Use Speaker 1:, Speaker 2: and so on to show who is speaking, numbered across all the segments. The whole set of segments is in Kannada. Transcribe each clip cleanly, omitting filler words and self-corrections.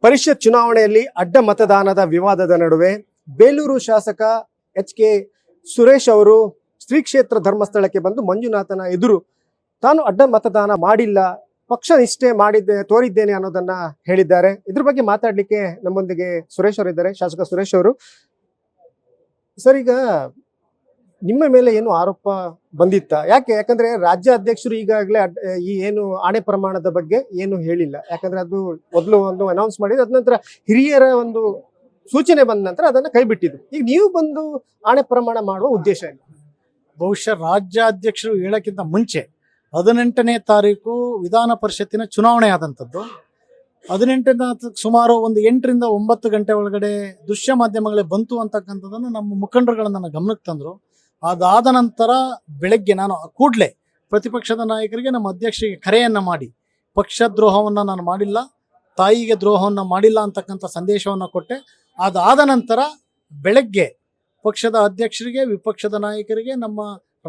Speaker 1: ಪರಿಷತ್ ಚುನಾವಣೆಯಲ್ಲಿ ಅಡ್ಡ ಮತದಾನದ ವಿವಾದದ ನಡುವೆ ಬೇಲೂರು ಶಾಸಕ ಎಚ್.ಕೆ. ಸುರೇಶ್ ಅವರು ಶ್ರೀ ಕ್ಷೇತ್ರ ಧರ್ಮಸ್ಥಳಕ್ಕೆ ಬಂದು ಮಂಜುನಾಥನ ಎದುರು ತಾನು ಅಡ್ಡ ಮತದಾನ ಮಾಡಿಲ್ಲ, ಪಕ್ಷ ನಿಷ್ಠೆ ತೋರಿದ್ದೇನೆ ಅನ್ನೋದನ್ನ ಹೇಳಿದ್ದಾರೆ. ಇದ್ರ ಬಗ್ಗೆ ಮಾತಾಡ್ಲಿಕ್ಕೆ ನಮ್ಮೊಂದಿಗೆ ಸುರೇಶ್ ಅವರು ಇದ್ದಾರೆ. ಶಾಸಕ ಸುರೇಶ್ ಅವರು, ಸರ್, ಈಗ ನಿಮ್ಮ ಮೇಲೆ ಏನು ಆರೋಪ ಬಂದಿತ್ತ? ಯಾಕಂದ್ರೆ ರಾಜ್ಯ ಅಧ್ಯಕ್ಷರು ಈಗಾಗಲೇ ಈ ಏನು ಆಣೆ ಪ್ರಮಾಣದ ಬಗ್ಗೆ ಏನು ಹೇಳಿಲ್ಲ. ಯಾಕಂದ್ರೆ ಅದು ಮೊದಲು ಒಂದು ಅನೌನ್ಸ್ ಮಾಡಿದ್ರು, ಅದ ನಂತರ ಹಿರಿಯರ ಒಂದು ಸೂಚನೆ ಬಂದ ನಂತರ ಅದನ್ನ ಕೈ ಬಿಟ್ಟಿದ್ರು. ಈಗ ನೀವು ಬಂದು ಆಣೆ ಪ್ರಮಾಣ ಮಾಡುವ ಉದ್ದೇಶ ಇಲ್ಲ?
Speaker 2: ಬಹುಶಃ ರಾಜ್ಯಾಧ್ಯಕ್ಷರು ಹೇಳಕ್ಕಿಂತ ಮುಂಚೆ 18ನೇ ತಾರೀಕು ವಿಧಾನ ಪರಿಷತ್ತಿನ ಚುನಾವಣೆ ಆದಂಥದ್ದು. 18ನೇ ಸುಮಾರು ಒಂದು 8 ರಿಂದ 9 ಗಂಟೆ ಒಳಗಡೆ ದೃಶ್ಯ ಮಾಧ್ಯಮಗಳೇ ಬಂತು ಅಂತಕ್ಕಂಥದ್ದನ್ನು ನಮ್ಮ ಮುಖಂಡರುಗಳು ನನ್ನ ಗಮನಕ್ಕೆ ತಂದರು. ಅದಾದ ನಂತರ ಬೆಳಗ್ಗೆ ನಾನು ಕೂಡಲೇ ಪ್ರತಿಪಕ್ಷದ ನಾಯಕರಿಗೆ, ನಮ್ಮ ಅಧ್ಯಕ್ಷರಿಗೆ ಕರೆಯನ್ನು ಮಾಡಿ ಪಕ್ಷದ್ರೋಹವನ್ನು ನಾನು ಮಾಡಿಲ್ಲ, ತಾಯಿಗೆ ದ್ರೋಹವನ್ನು ಮಾಡಿಲ್ಲ ಅಂತಕ್ಕಂಥ ಸಂದೇಶವನ್ನು ಕೊಟ್ಟೆ. ಅದಾದ ನಂತರ ಬೆಳಗ್ಗೆ ಪಕ್ಷದ ಅಧ್ಯಕ್ಷರಿಗೆ, ವಿಪಕ್ಷದ ನಾಯಕರಿಗೆ, ನಮ್ಮ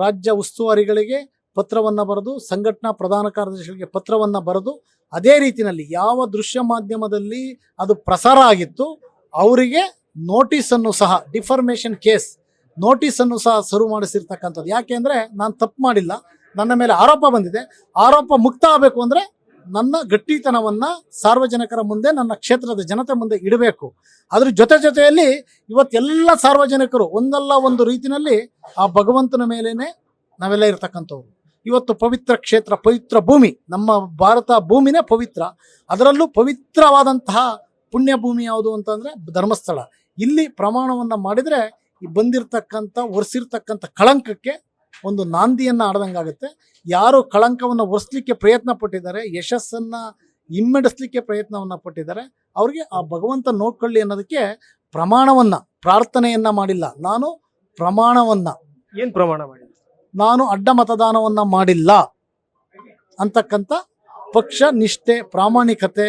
Speaker 2: ರಾಜ್ಯ ಉಸ್ತುವಾರಿಗಳಿಗೆ ಪತ್ರವನ್ನು ಬರೆದು, ಸಂಘಟನಾ ಪ್ರಧಾನ ಕಾರ್ಯದರ್ಶಿಗಳಿಗೆ ಪತ್ರವನ್ನು ಬರೆದು, ಅದೇ ರೀತಿಯಲ್ಲಿ ಯಾವ ದೃಶ್ಯ ಮಾಧ್ಯಮದಲ್ಲಿ ಅದು ಪ್ರಸಾರ ಆಗಿತ್ತು ಅವರಿಗೆ ನೋಟಿಸನ್ನು ಸಹ, ಡಿಫಾರ್ಮೇಷನ್ ಕೇಸ್ ನೋಟಿಸನ್ನು ಸಹ ಸರ್ವ್ ಮಾಡಿಸಿರ್ತಕ್ಕಂಥದ್ದು. ಯಾಕೆಂದರೆ ನಾನು ತಪ್ಪು ಮಾಡಿಲ್ಲ, ನನ್ನ ಮೇಲೆ ಆರೋಪ ಬಂದಿದೆ. ಆರೋಪ ಮುಕ್ತ ಆಗಬೇಕು ಅಂದರೆ ನನ್ನ ಗಟ್ಟಿತನವನ್ನು ಸಾರ್ವಜನಿಕರ ಮುಂದೆ, ನನ್ನ ಕ್ಷೇತ್ರದ ಜನತೆ ಮುಂದೆ ಇಡಬೇಕು. ಅದ್ರ ಜೊತೆಯಲ್ಲಿ ಇವತ್ತೆಲ್ಲ ಸಾರ್ವಜನಿಕರು ಒಂದಲ್ಲ ಒಂದು ರೀತಿಯಲ್ಲಿ ಆ ಭಗವಂತನ ಮೇಲೇನೆ ನಾವೆಲ್ಲ ಇರ್ತಕ್ಕಂಥವ್ರು. ಇವತ್ತು ಪವಿತ್ರ ಕ್ಷೇತ್ರ, ಪವಿತ್ರ ಭೂಮಿ, ನಮ್ಮ ಭಾರತ ಭೂಮಿನೇ ಪವಿತ್ರ. ಅದರಲ್ಲೂ ಪವಿತ್ರವಾದಂತಹ ಪುಣ್ಯ ಭೂಮಿ ಯಾವುದು ಅಂತಂದರೆ ಧರ್ಮಸ್ಥಳ. ಇಲ್ಲಿ ಪ್ರಮಾಣವನ್ನು ಮಾಡಿದರೆ ಈ ಬಂದಿರತಕ್ಕಂಥ ಒರೆಸಿರ್ತಕ್ಕಂಥ ಕಳಂಕಕ್ಕೆ ಒಂದು ನಾಂದಿಯನ್ನು ಆಡ್ದಂಗಾಗುತ್ತೆ. ಯಾರು ಕಳಂಕವನ್ನು ಒರೆಸ್ಲಿಕ್ಕೆ ಪ್ರಯತ್ನ ಪಟ್ಟಿದ್ದಾರೆ, ಯಶಸ್ಸನ್ನು ಹಿಮ್ಮೆಡಿಸ್ಲಿಕ್ಕೆ ಪ್ರಯತ್ನವನ್ನು ಪಟ್ಟಿದ್ದಾರೆ, ಅವರಿಗೆ ಆ ಭಗವಂತ ನೋಡ್ಕೊಳ್ಳಿ ಅನ್ನೋದಕ್ಕೆ ಪ್ರಮಾಣವನ್ನು, ಪ್ರಾರ್ಥನೆಯನ್ನು ಮಾಡಿಲ್ಲ. ನಾನು ಪ್ರಮಾಣವನ್ನು,
Speaker 1: ಏನು ಪ್ರಮಾಣ ಮಾಡಿ?
Speaker 2: ನಾನು ಅಡ್ಡ ಮತದಾನವನ್ನು ಮಾಡಿಲ್ಲ ಅಂತಕ್ಕಂಥ ಪಕ್ಷ ನಿಷ್ಠೆ, ಪ್ರಾಮಾಣಿಕತೆ,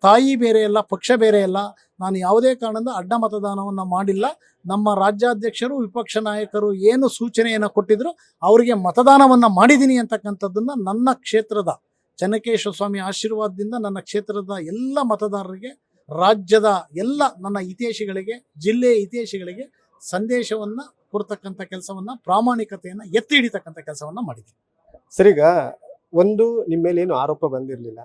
Speaker 2: ತಾಯಿ ಬೇರೆ ಅಲ್ಲ, ಪಕ್ಷ ಬೇರೆ ಅಲ್ಲ. ನಾನು ಯಾವುದೇ ಕಾರಣದಿಂದ ಅಡ್ಡ ಮತದಾನವನ್ನು ಮಾಡಿಲ್ಲ. ನಮ್ಮ ರಾಜ್ಯಾಧ್ಯಕ್ಷರು, ವಿಪಕ್ಷ ನಾಯಕರು ಏನು ಸೂಚನೆಯನ್ನು ಕೊಟ್ಟಿದ್ರು ಅವರಿಗೆ ಮತದಾನವನ್ನು ಮಾಡಿದ್ದೀನಿ ಅಂತಕ್ಕಂಥದ್ದನ್ನು ನನ್ನ ಕ್ಷೇತ್ರದ ಚೆನ್ನಕೇಶ್ವರ ಸ್ವಾಮಿ ಆಶೀರ್ವಾದದಿಂದ ನನ್ನ ಕ್ಷೇತ್ರದ ಎಲ್ಲ ಮತದಾರರಿಗೆ, ರಾಜ್ಯದ ಎಲ್ಲ ನನ್ನ ಹಿತೈಷಿಗಳಿಗೆ, ಜಿಲ್ಲೆಯ ಹಿತೈಷಿಗಳಿಗೆ ಸಂದೇಶವನ್ನು ಕೊಡ್ತಕ್ಕಂಥ ಕೆಲಸವನ್ನು, ಪ್ರಾಮಾಣಿಕತೆಯನ್ನು ಎತ್ತಿ ಹಿಡಿತಕ್ಕಂಥ ಕೆಲಸವನ್ನು ಮಾಡಿದ್ದೀನಿ.
Speaker 1: ಸರಿಗ ಒಂದು ನಿಮ್ಮ ಮೇಲೆ ಏನು ಆರೋಪ ಬಂದಿರಲಿಲ್ಲ.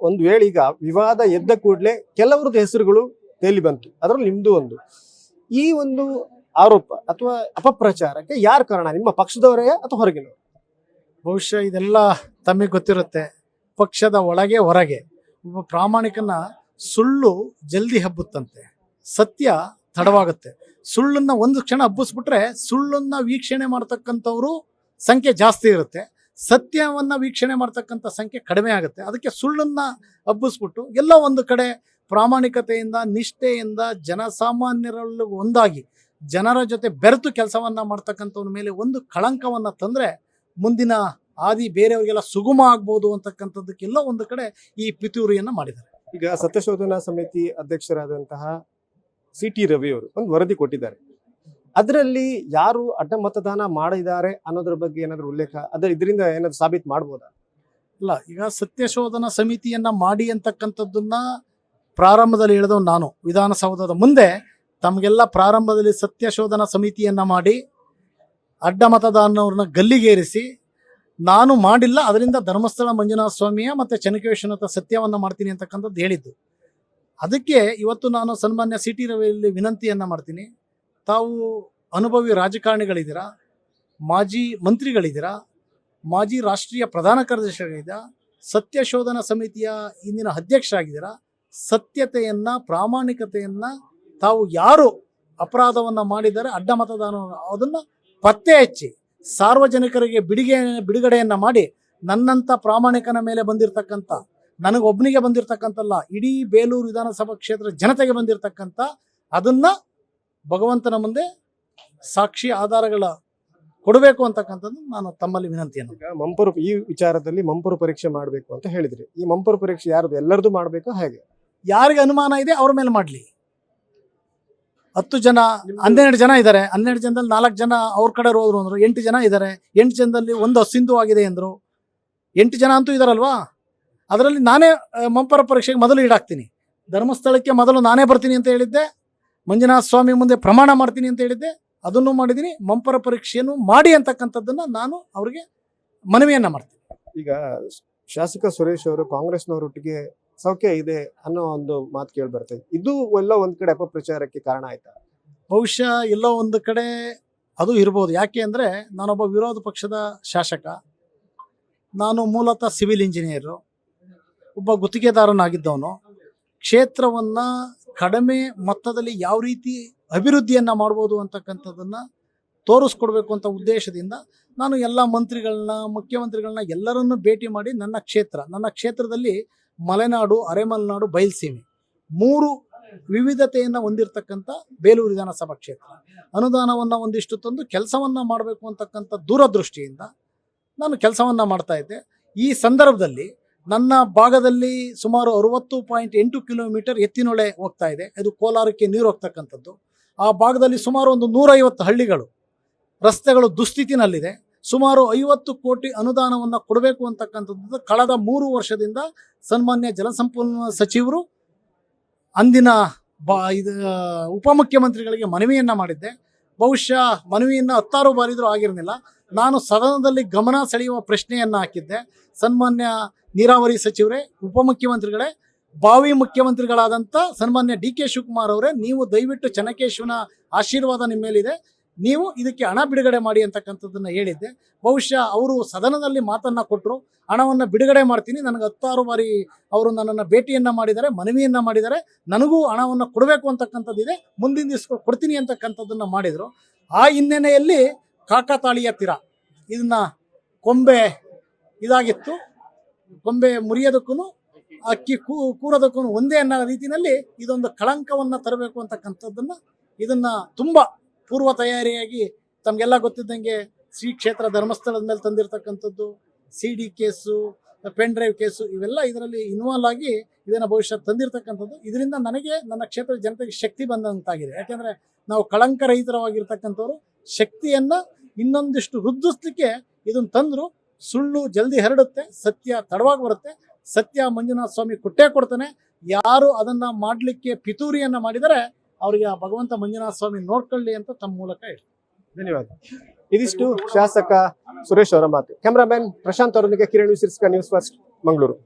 Speaker 1: ಒಂದು ವೇಳೆ ಈಗ ವಿವಾದ ಎದ್ದ ಕೂಡಲೇ ಕೆಲವರದ್ದು ಹೆಸರುಗಳು ತೇಲಿ ಬಂತು, ಅದರಲ್ಲಿ ನಿಮ್ದು ಒಂದು. ಈ ಒಂದು ಆರೋಪ ಅಥವಾ ಅಪಪ್ರಚಾರಕ್ಕೆ ಯಾರು ಕಾರಣ? ನಿಮ್ಮ ಪಕ್ಷದವರೇ ಅಥವಾ ಹೊರಗಿನವರು?
Speaker 2: ಬಹುಶಃ ಇದೆಲ್ಲ ತಮಗೆ ಗೊತ್ತಿರುತ್ತೆ. ಪಕ್ಷದ ಒಳಗೆ ಹೊರಗೆ ಒಬ್ಬ ಪ್ರಾಮಾಣಿಕನ ಸುಳ್ಳು ಜಲ್ದಿ ಹಬ್ಬುತ್ತಂತೆ, ಸತ್ಯ ತಡವಾಗುತ್ತೆ. ಸುಳ್ಳನ್ನ ಒಂದು ಕ್ಷಣ ಹಬ್ಬಿಸ್ಬಿಟ್ರೆ ಸುಳ್ಳನ್ನ ವೀಕ್ಷಣೆ ಮಾಡ್ತಕ್ಕಂಥವ್ರು ಸಂಖ್ಯೆ ಜಾಸ್ತಿ ಇರುತ್ತೆ, ಸತ್ಯವನ್ನ ವೀಕ್ಷಣೆ ಮಾಡ್ತಕ್ಕಂಥ ಸಂಖ್ಯೆ ಕಡಿಮೆ ಆಗುತ್ತೆ. ಅದಕ್ಕೆ ಸುಳ್ಳನ್ನ ಹಬ್ಬಿಸ್ಬಿಟ್ಟು ಎಲ್ಲ ಒಂದು ಕಡೆ ಪ್ರಾಮಾಣಿಕತೆಯಿಂದ, ನಿಷ್ಠೆಯಿಂದ, ಜನಸಾಮಾನ್ಯರಲ್ಲಿ ಒಂದಾಗಿ ಜನರ ಜೊತೆ ಬೆರೆತು ಕೆಲಸವನ್ನ ಮಾಡ್ತಕ್ಕಂಥವ್ರ ಮೇಲೆ ಒಂದು ಕಳಂಕವನ್ನ ತಂದ್ರೆ ಮುಂದಿನ ಆದಿ ಬೇರೆಯವರಿಗೆಲ್ಲ ಸುಗಮ ಆಗ್ಬೋದು ಅಂತಕ್ಕಂಥದ್ದಕ್ಕೆಲ್ಲ ಒಂದು ಕಡೆ ಈ ಪಿತೂರಿಯನ್ನ ಮಾಡಿದ್ದಾರೆ.
Speaker 1: ಈಗ ಸತ್ಯಶೋಧನಾ ಸಮಿತಿ ಅಧ್ಯಕ್ಷರಾದಂತಹ ಸಿ.ಟಿ. ರವಿ ಅವರು ಒಂದು ವರದಿ ಕೊಟ್ಟಿದ್ದಾರೆ. ಅದರಲ್ಲಿ ಯಾರು ಅಡ್ಡ ಮತದಾನ ಮಾಡಿದ್ದಾರೆ ಅನ್ನೋದ್ರ ಬಗ್ಗೆ ಏನಾದ್ರು ಉಲ್ಲೇಖ, ಇದರಿಂದ ಏನಾದ್ರು ಸಾಬೀತು ಮಾಡ್ಬೋದಾ?
Speaker 2: ಇಲ್ಲ, ಈಗ ಸತ್ಯಶೋಧನಾ ಸಮಿತಿಯನ್ನ ಮಾಡಿ ಅಂತಕ್ಕಂಥದ್ದನ್ನ ಪ್ರಾರಂಭದಲ್ಲಿ ಹೇಳಿದವ್ ನಾನು. ವಿಧಾನಸೌಧದ ಮುಂದೆ ತಮಗೆಲ್ಲ ಪ್ರಾರಂಭದಲ್ಲಿ ಸತ್ಯಶೋಧನಾ ಸಮಿತಿಯನ್ನ ಮಾಡಿ ಅಡ್ಡ ಮತದಾನವ್ರನ್ನ ಗಲ್ಲಿಗೇರಿಸಿ ನಾನು ಮಾಡಿಲ್ಲ, ಅದರಿಂದ ಧರ್ಮಸ್ಥಳ ಮಂಜುನಾಥ ಸ್ವಾಮಿಯ ಮತ್ತು ಚೆನ್ನಕೇಶ್ವರನಾಥ ಸತ್ಯವನ್ನ ಮಾಡ್ತೀನಿ ಅಂತಕ್ಕಂಥದ್ದು ಹೇಳಿದ್ದು. ಅದಕ್ಕೆ ಇವತ್ತು ನಾನು ಸನ್ಮಾನ್ಯ ಸಿ.ಟಿ. ರವಿಯಲ್ಲಿ ವಿನಂತಿಯನ್ನು ಮಾಡ್ತೀನಿ. ತಾವು ಅನುಭವಿ ರಾಜಕಾರಣಿಗಳಿದ್ದೀರಾ, ಮಾಜಿ ಮಂತ್ರಿಗಳಿದ್ದೀರಾ, ಮಾಜಿ ರಾಷ್ಟ್ರೀಯ ಪ್ರಧಾನ ಕಾರ್ಯದರ್ಶಿಗಳಿದ್ದೀರಾ, ಸತ್ಯಶೋಧನಾ ಸಮಿತಿಯ ಇಂದಿನ ಅಧ್ಯಕ್ಷರಾಗಿದ್ದೀರಾ. ಸತ್ಯತೆಯನ್ನು, ಪ್ರಾಮಾಣಿಕತೆಯನ್ನು, ತಾವು ಯಾರು ಅಪರಾಧವನ್ನು ಮಾಡಿದ್ದಾರೆ, ಅಡ್ಡ ಮತದಾನ, ಅದನ್ನು ಪತ್ತೆ ಹಚ್ಚಿ ಸಾರ್ವಜನಿಕರಿಗೆ ಬಿಡುಗಡೆಯನ್ನು ಮಾಡಿ ನನ್ನಂಥ ಪ್ರಾಮಾಣಿಕನ ಮೇಲೆ ಬಂದಿರತಕ್ಕಂಥ, ನನಗೊಬ್ಬನಿಗೆ ಬಂದಿರತಕ್ಕಂಥಲ್ಲ, ಇಡೀ ಬೇಲೂರು ವಿಧಾನಸಭಾ ಕ್ಷೇತ್ರ ಜನತೆಗೆ ಬಂದಿರತಕ್ಕಂಥ ಅದನ್ನ ಭಗವಂತನ ಮುಂದೆ ಸಾಕ್ಷಿ ಆಧಾರಗಳ ಕೊಡಬೇಕು ಅಂತಕ್ಕಂಥದ್ದು ನಾನು ತಮ್ಮಲ್ಲಿ ವಿನಂತಿಯನ್ನು.
Speaker 1: ಮಂಪರು ಈ ವಿಚಾರದಲ್ಲಿ ಮಂಪರು ಪರೀಕ್ಷೆ ಮಾಡಬೇಕು ಅಂತ ಹೇಳಿದ್ರಿ. ಈ ಮಂಪರು ಪರೀಕ್ಷೆ ಯಾರದು? ಎಲ್ಲರದು ಮಾಡಬೇಕು? ಹೇಗೆ?
Speaker 2: ಯಾರಿಗೆ ಅನುಮಾನ ಇದೆ ಅವ್ರ ಮೇಲೆ ಮಾಡಲಿ. 10 ಜನ, 12 ಜನ ಇದ್ದಾರೆ. 12 ಜನದಲ್ಲಿ 4 ಜನ ಅವ್ರ ಕಡೆ ಹೋದ್ರು ಅಂದ್ರು. 8 ಜನ ಇದ್ದಾರೆ. 8 ಜನದಲ್ಲಿ ಒಂದು ಅಸಿಂಧು ಆಗಿದೆ ಅಂದ್ರು. 8 ಜನ ಅಂತೂ ಇದಾರಲ್ವಾ, ಅದರಲ್ಲಿ ನಾನೇ ಮಂಪರ ಪರೀಕ್ಷೆಗೆ ಮೊದಲು ಈಡಾಗ್ತೀನಿ. ಧರ್ಮಸ್ಥಳಕ್ಕೆ ಮೊದಲು ನಾನೇ ಬರ್ತೀನಿ ಅಂತ ಹೇಳಿದ್ದೆ, ಮಂಜುನಾಥ ಸ್ವಾಮಿ ಮುಂದೆ ಪ್ರಮಾಣ ಮಾಡ್ತೀನಿ ಅಂತ ಹೇಳಿದ್ದೆ, ಅದನ್ನು ಮಾಡಿದ್ದೀನಿ. ಮಂಪರ ಪರೀಕ್ಷೆಯನ್ನು ಮಾಡಿ ಅಂತಕ್ಕಂಥದ್ದನ್ನು ನಾನು ಅವರಿಗೆ ಮನವಿಯನ್ನು ಮಾಡ್ತೀನಿ.
Speaker 1: ಈಗ ಶಾಸಕ ಸುರೇಶ್ ಅವರು ಕಾಂಗ್ರೆಸ್ನವರೊಟ್ಟಿಗೆ ಸೌಖ್ಯ ಇದೆ ಅನ್ನೋ ಒಂದು ಮಾತು ಕೇಳಿ ಬರ್ತದೆ. ಇದು ಎಲ್ಲ ಒಂದ್ ಕಡೆ ಅಪಪ್ರಚಾರಕ್ಕೆ ಕಾರಣ ಆಯ್ತಾ?
Speaker 2: ಬಹುಶಃ ಎಲ್ಲೋ ಒಂದು ಕಡೆ ಅದು ಇರ್ಬೋದು. ಯಾಕೆ ಅಂದರೆ ನಾನೊಬ್ಬ ವಿರೋಧ ಪಕ್ಷದ ಶಾಸಕ, ನಾನು ಮೂಲತಃ ಸಿವಿಲ್ ಇಂಜಿನಿಯರು, ಒಬ್ಬ ಗುತ್ತಿಗೆದಾರನಾಗಿದ್ದವನು. ಕ್ಷೇತ್ರವನ್ನು ಕಡಿಮೆ ಮೊತ್ತದಲ್ಲಿ ಯಾವ ರೀತಿ ಅಭಿವೃದ್ಧಿಯನ್ನು ಮಾಡ್ಬೋದು ಅಂತಕ್ಕಂಥದ್ದನ್ನು ತೋರಿಸ್ಕೊಡ್ಬೇಕು ಅಂತ ಉದ್ದೇಶದಿಂದ ನಾನು ಎಲ್ಲ ಮಂತ್ರಿಗಳನ್ನ, ಮುಖ್ಯಮಂತ್ರಿಗಳನ್ನ ಎಲ್ಲರನ್ನೂ ಭೇಟಿ ಮಾಡಿ ನನ್ನ ಕ್ಷೇತ್ರದಲ್ಲಿ ಮಲೆನಾಡು, ಅರೆಮಲೆನಾಡು, ಬಯಲುಸೀಮೆ 3 ವಿವಿಧತೆಯನ್ನು ಹೊಂದಿರತಕ್ಕಂಥ ಬೇಲೂರು ವಿಧಾನಸಭಾ ಕ್ಷೇತ್ರ, ಅನುದಾನವನ್ನು ಒಂದಿಷ್ಟು ತಂದು ಕೆಲಸವನ್ನು ಮಾಡಬೇಕು ಅಂತಕ್ಕಂಥ ದೂರದೃಷ್ಟಿಯಿಂದ ನಾನು ಕೆಲಸವನ್ನು ಮಾಡ್ತಾ ಇದ್ದೆ. ಈ ಸಂದರ್ಭದಲ್ಲಿ ನನ್ನ ಭಾಗದಲ್ಲಿ ಸುಮಾರು 60.8 ಕಿಲೋಮೀಟರ್ ಎತ್ತಿನೊಳೆ ಹೋಗ್ತಾ ಇದೆ. ಅದು ಕೋಲಾರಕ್ಕೆ ನೀರು ಹೋಗ್ತಕ್ಕಂಥದ್ದು. ಆ ಭಾಗದಲ್ಲಿ ಸುಮಾರು ಒಂದು 150 ಹಳ್ಳಿಗಳು, ರಸ್ತೆಗಳು ದುಸ್ಥಿತಿನಲ್ಲಿದೆ. ಸುಮಾರು 50 ಕೋಟಿ ಅನುದಾನವನ್ನು ಕೊಡಬೇಕು ಅಂತಕ್ಕಂಥದ್ದು ಕಳೆದ 3 ವರ್ಷದಿಂದ ಸನ್ಮಾನ್ಯ ಜಲಸಂಪನ್ಮೂಲ ಸಚಿವರು ಅಂದಿನ ಉಪಮುಖ್ಯಮಂತ್ರಿಗಳಿಗೆ ಮನವಿಯನ್ನು ಮಾಡಿದ್ದೆ. ಬಹುಶಃ ಮನವಿಯನ್ನು 10 ಬಾರಿದರೂ ಆಗಿರಲಿಲ್ಲ. ನಾನು ಸದನದಲ್ಲಿ ಗಮನ ಸೆಳೆಯುವ ಪ್ರಶ್ನೆಯನ್ನು ಹಾಕಿದ್ದೆ. ಸನ್ಮಾನ್ಯ ನೀರಾವರಿ ಸಚಿವರೇ, ಉಪಮುಖ್ಯಮಂತ್ರಿಗಳೇ, ಭಾವಿ ಮುಖ್ಯಮಂತ್ರಿಗಳಾದಂಥ ಸನ್ಮಾನ್ಯ ಡಿ ಕೆ ಶಿವಕುಮಾರ್ ಅವರೇ, ನೀವು ದಯವಿಟ್ಟು ಚೆನ್ನಕೇಶವನ ಆಶೀರ್ವಾದ ನಿಮ್ಮ ಮೇಲಿದೆ, ನೀವು ಇದಕ್ಕೆ ಹಣ ಬಿಡುಗಡೆ ಮಾಡಿ ಅಂತಕ್ಕಂಥದ್ದನ್ನು ಹೇಳಿದ್ದೆ. ಬಹುಶಃ ಅವರು ಸದನದಲ್ಲಿ ಮಾತನ್ನು ಕೊಟ್ಟರು, ಹಣವನ್ನು ಬಿಡುಗಡೆ ಮಾಡ್ತೀನಿ. ನನಗೆ 10 ಬಾರಿ ಅವರು ನನ್ನನ್ನು ಭೇಟಿಯನ್ನು ಮಾಡಿದ್ದಾರೆ, ಮನವಿಯನ್ನು ಮಾಡಿದ್ದಾರೆ, ನನಗೂ ಹಣವನ್ನು ಕೊಡಬೇಕು ಅಂತಕ್ಕಂಥದ್ದಿದೆ, ಮುಂದಿನ ದಿವಸ ಕೊಡ್ತೀನಿ ಅಂತಕ್ಕಂಥದ್ದನ್ನು ಮಾಡಿದರು. ಆ ಹಿನ್ನೆಲೆಯಲ್ಲಿ ಕಾಕತಾಳೀಯ ತೀರ ಇದನ್ನು ಕೊಂಬೆ ಇದಾಗಿತ್ತು, ಕೊಂಬೆ ಮುರಿಯೋದಕ್ಕೂ ಅಕ್ಕಿ ಕೂರೋದಕ್ಕೂ ಒಂದೇ ಅನ್ನೋ ರೀತಿಯಲ್ಲಿ ಇದೊಂದು ಕಳಂಕವನ್ನು ತರಬೇಕು ಅಂತಕ್ಕಂಥದ್ದನ್ನು ಇದನ್ನು ತುಂಬ ಪೂರ್ವ ತಯಾರಿಯಾಗಿ ತಮಗೆಲ್ಲ ಗೊತ್ತಿದ್ದಂಗೆ ಶ್ರೀ ಕ್ಷೇತ್ರ ಧರ್ಮಸ್ಥಳದ ಮೇಲೆ ತಂದಿರತಕ್ಕಂಥದ್ದು, CD case, pen drive case, ಇವೆಲ್ಲ ಇದರಲ್ಲಿ ಇನ್ವಾಲ್ವ್ ಆಗಿ ಇದನ್ನು ಬಹುಶಃ ತಂದಿರತಕ್ಕಂಥದ್ದು. ಇದರಿಂದ ನನಗೆ ನನ್ನ ಕ್ಷೇತ್ರದ ಜನತೆಗೆ ಶಕ್ತಿ ಬಂದಂತಾಗಿದೆ. ಯಾಕೆಂದರೆ ನಾವು ಕಳಂಕರಹಿತವಾಗಿರ್ತಕ್ಕಂಥವ್ರು, ಶಕ್ತಿಯನ್ನು ಇನ್ನೊಂದಿಷ್ಟು ವೃದ್ಧಿಸಲಿಕ್ಕೆ ಇದನ್ನು ತಂದರು. ಸುಳ್ಳು ಜಲ್ದಿ ಹರಡುತ್ತೆ, ಸತ್ಯ ತಡವಾಗಿ ಬರುತ್ತೆ. ಸತ್ಯ ಮಂಜುನಾಥ ಸ್ವಾಮಿ ಕೊಟ್ಟೇ ಕೊಡ್ತಾನೆ. ಯಾರು ಅದನ್ನು ಮಾಡಲಿಕ್ಕೆ ಪಿತೂರಿಯನ್ನು ಮಾಡಿದರೆ ಅವರಿಗೆ ಆ ಭಗವಂತ ಮಂಜುನಾಥ ಸ್ವಾಮಿ ನೋಡ್ಕೊಳ್ಳಿ ಅಂತ ತಮ್ಮ ಮೂಲಕ ಹೇಳಿ.
Speaker 1: ಧನ್ಯವಾದ. ಇದಿಷ್ಟು ಶಾಸಕ ಸುರೇಶ್ ಅವರ ಮಾತು. ಕ್ಯಾಮರಾಮನ್ ಪ್ರಶಾಂತ್ ಅವರೊಂದಿಗೆ ಕಿರಣ್ ವಿಸಿರ್ಸ್ಕ, news first, Mangaluru.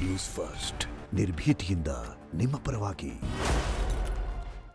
Speaker 3: News first ನಿರ್ಭೀತಿಯಿಂದ ನಿಮ್ಮ ಪರವಾಗಿ.